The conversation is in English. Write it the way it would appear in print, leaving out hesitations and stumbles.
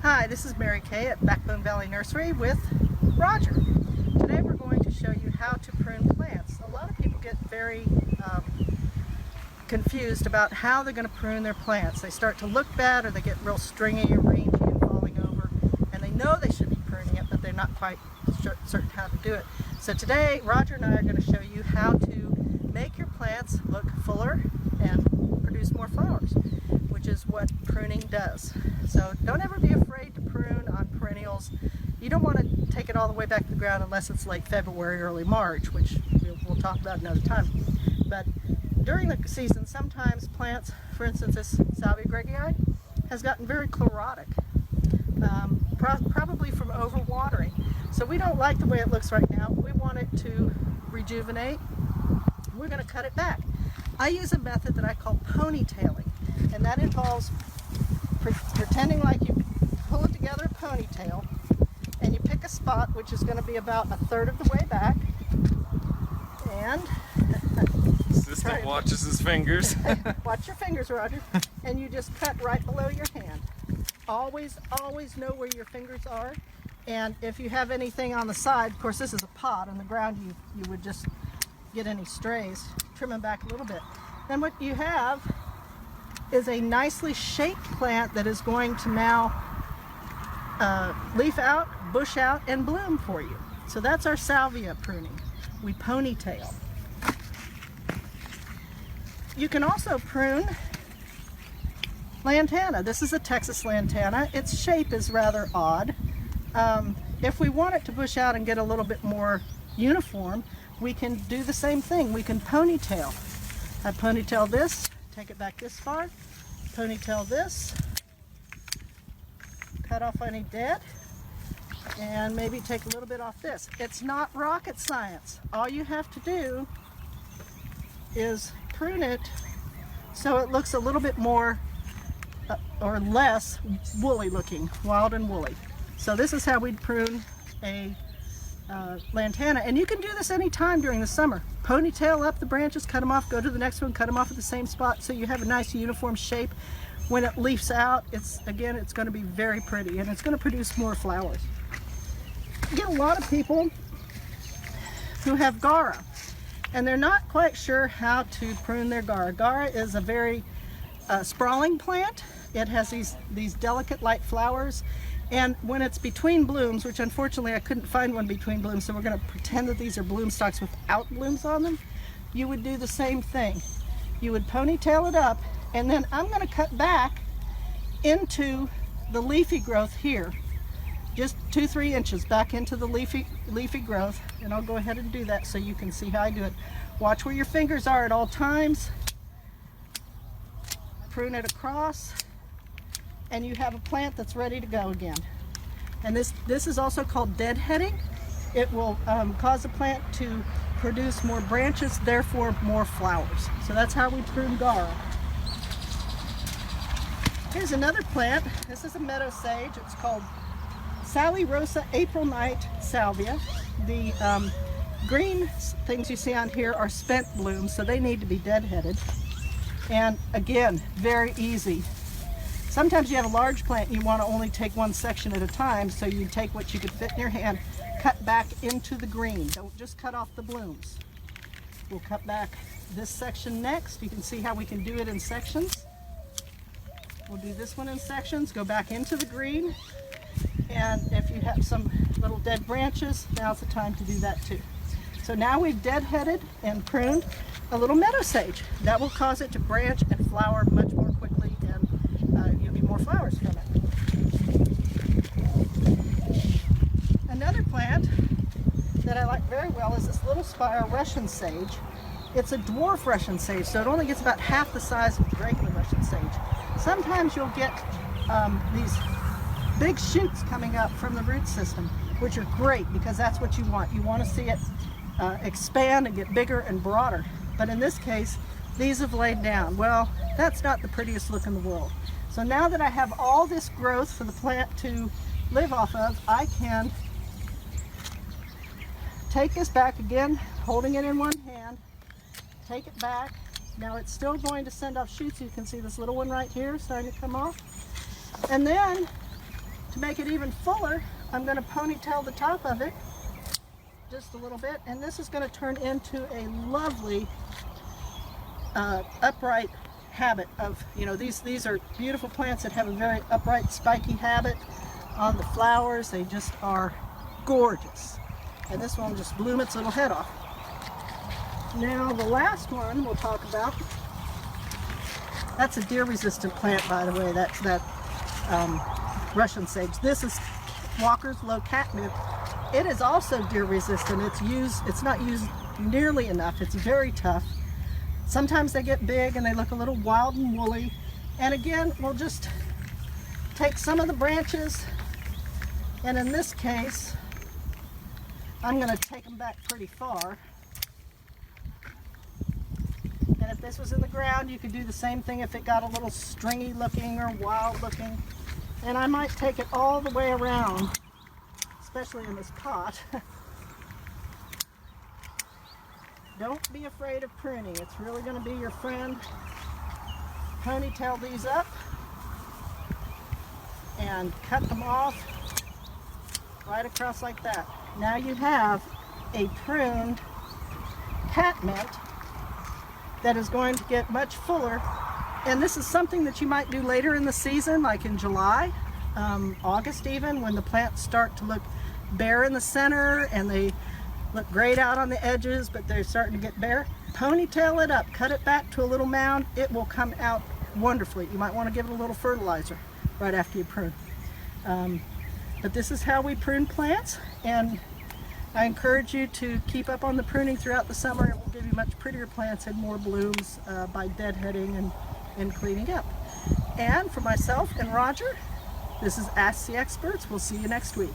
Hi, this is Mary Kay at Backbone Valley Nursery with Roger. Today we're going to show you how to prune plants. A lot of people get very confused about how they're going to prune their plants. They start to look bad, or they get real stringy or rangy and falling over, and they know they should be pruning it, but they're not quite certain how to do it. So today Roger and I are going to show you how to make your plants look fuller and produce more flowers, which is what pruning does. So don't ever be afraid to prune on perennials. You don't want to take it all the way back to the ground unless it's late February, early March, which we'll talk about another time. But during the season, sometimes plants, for instance this Salvia greggii, has gotten very chlorotic, probably from overwatering. So we don't like the way it looks right now. We want it to rejuvenate. We're going to cut it back. I use a method that I call ponytailing, and that involves pretending like you pull it together a ponytail, and you pick a spot which is going to be about a third of the way back, and Assistant watches his fingers. watch your fingers, Roger, and you just cut right below your hand. Always know where your fingers are, and if you have anything on the side, of course this is a pot on the ground, you would just get any strays, trim them back a little bit. Then what you have is a nicely shaped plant that is going to now leaf out, bush out, and bloom for you. So that's our salvia pruning. We ponytail. You can also prune lantana. This is a Texas lantana. Its shape is rather odd. If we want it to bush out and get a little bit more uniform, we can do the same thing. We can ponytail. I ponytail this, take it back this far, ponytail this, cut off any dead, and maybe take a little bit off this. It's not rocket science. All you have to do is prune it so it looks a little bit more or less woolly looking, wild and woolly. So this is how we'd prune a lantana, and you can do this anytime during the summer. Ponytail up the branches, cut them off, go to the next one, cut them off at the same spot so you have a nice uniform shape. When it leaves out, it's going to be very pretty, and it's going to produce more flowers. You get a lot of people who have Gara, and they're not quite sure how to prune their Gara. Gara is a very sprawling plant. It has these delicate light flowers, and when it's between blooms, which unfortunately I couldn't find one between blooms, so we're going to pretend that these are bloom stalks without blooms on them, you would do the same thing. You would ponytail it up, and then I'm going to cut back into the leafy growth here, just 2-3 inches back into the leafy growth, and I'll go ahead and do that so you can see how I do it. Watch where your fingers are at all times. Prune it across, and you have a plant that's ready to go again. And this is also called deadheading. It will cause the plant to produce more branches, therefore more flowers. So that's how we prune Gara. Here's another plant. This is a meadow sage. It's called Sally Rosa April Night Salvia. The green things you see on here are spent blooms, so they need to be deadheaded. And again, very easy. Sometimes you have a large plant and you want to only take one section at a time, so you take what you could fit in your hand, cut back into the green. Don't just cut off the blooms. We'll cut back this section next. You can see how we can do it in sections. We'll do this one in sections, go back into the green, and if you have some little dead branches, now's the time to do that too. So now we've deadheaded and pruned a little meadow sage. That will cause it to branch and flower much more quickly, and you'll get more flowers from it. Another plant that I like very well is this little spire Russian sage. It's a dwarf Russian sage, so it only gets about half the size of the regular Russian sage. Sometimes you'll get these big shoots coming up from the root system, which are great because that's what you want. You want to see it expand and get bigger and broader. But in this case, these have laid down. Well, that's not the prettiest look in the world. So now that I have all this growth for the plant to live off of, I can take this back again, holding it in one hand, take it back. Now it's still going to send off shoots. You can see this little one right here starting to come off. And then To make it even fuller, I'm going to ponytail the top of it just a little bit, and this is going to turn into a lovely upright habit of, you know, these are beautiful plants that have a very upright, spiky habit on the flowers. They just are gorgeous. And this one will just bloom its little head off. Now the last one we'll talk about, that's a deer-resistant plant, by the way. That's that Russian sage. This is Walker's low catnip. It is also deer-resistant. It's not used nearly enough. It's very tough. Sometimes they get big and they look a little wild and woolly. And again, we'll just take some of the branches, and in this case, I'm going to take them back pretty far. And if this was in the ground, you could do the same thing if it got a little stringy looking or wild looking. And I might take it all the way around, especially in this pot. Don't be afraid of pruning. It's really going to be your friend. Ponytail these up and cut them off right across like that. Now you have a pruned catmint that is going to get much fuller. And this is something that you might do later in the season, like in July, August even, when the plants start to look bare in the center and they look great out on the edges, but they're starting to get bare. Ponytail it up, cut it back to a little mound. It will come out wonderfully. You might want to give it a little fertilizer right after you prune. But this is how we prune plants, and I encourage you to keep up on the pruning throughout the summer. It will give you much prettier plants and more blooms by deadheading and cleaning up. And for myself and Roger, this is Ask the Experts. We'll see you next week.